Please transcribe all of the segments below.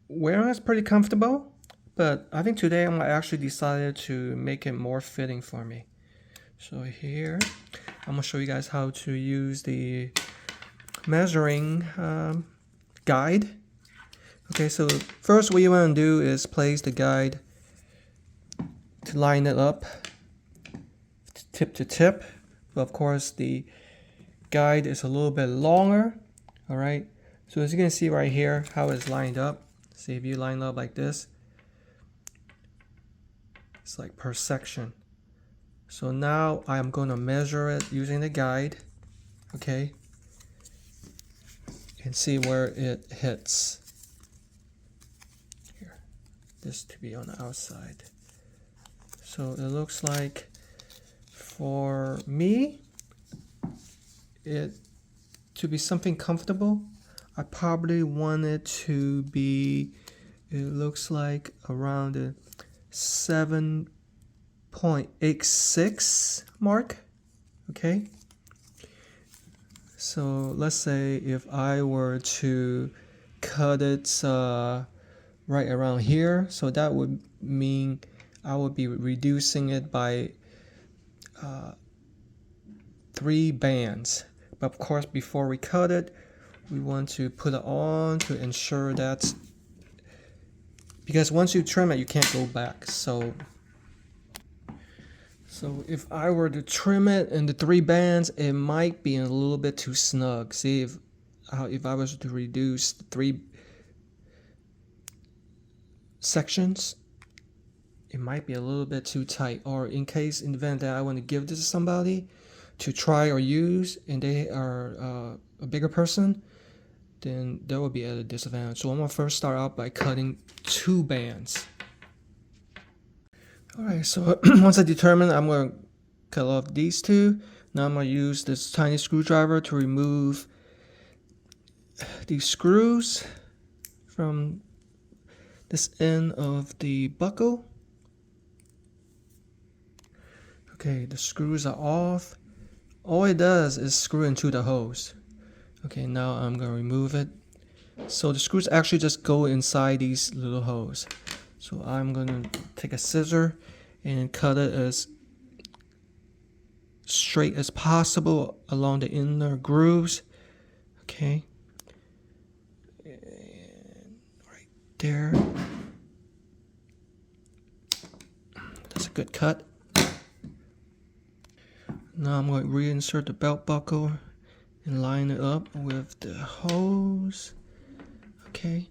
wearing is pretty comfortable, but I think today I'm actually decided to make it more fitting for me. So here, I'm gonna show you guys how to use the measuring guide. Okay, so first what you want to do is place the guide to line it up tip to tip. But of course the guide is a little bit longer. All right, so as you can see right here how it's lined up. See, if you line up like this, it's like per section. So now I'm going to measure it using the guide, okay, and see where it hits. Here, this to be on the outside. So it looks like for me, it to be something comfortable, I probably want it to be, it looks like around the 7.86 mark. Okay, so let's say if I were to cut it right around here, so that would mean I would be reducing it by 3 bands. But of course, before we cut it, we want to put it on to ensure that, because once you trim it, you can't go back. So if I were to trim it in the 3 bands, it might be a little bit too snug. See, if I was to reduce the 3 sections, it might be a little bit too tight. Or in case, in the event that I want to give this to somebody to try or use, and they are a bigger person, then that would be at a disadvantage. So I'm gonna first start out by cutting 2 bands. Alright, so once I determine I'm gonna cut off these 2, now I'm gonna use this tiny screwdriver to remove these screws from this end of the buckle. Okay, the screws are off. All it does is screw into the hose. Okay, now I'm going to remove it. So the screws actually just go inside these little holes. So I'm going to take a scissor and cut it as straight as possible along the inner grooves. Okay. And right there. That's a good cut. Now I'm going to reinsert the belt buckle and line it up with the hose. Okay.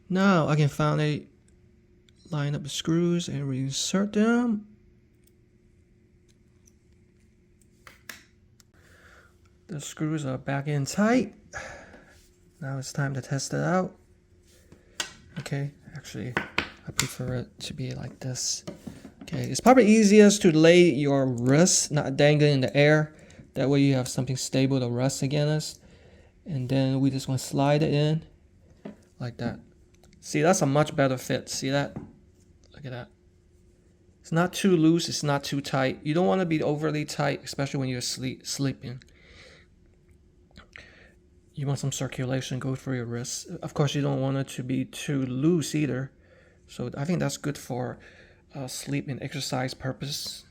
Now I can finally line up the screws and reinsert them. The screws are back in tight. Now it's time to test it out. Okay, actually I prefer it to be like this. Okay, it's probably easiest to lay your wrist not dangling in the air. That way you have something stable to rest against. And then we just want to slide it in like that. See, that's a much better fit. See that? Look at that. It's not too loose. It's not too tight. You don't want to be overly tight, especially when you're sleeping. You want some circulation, go for your wrists. Of course, you don't want it to be too loose either. So I think that's good for sleep and exercise purpose.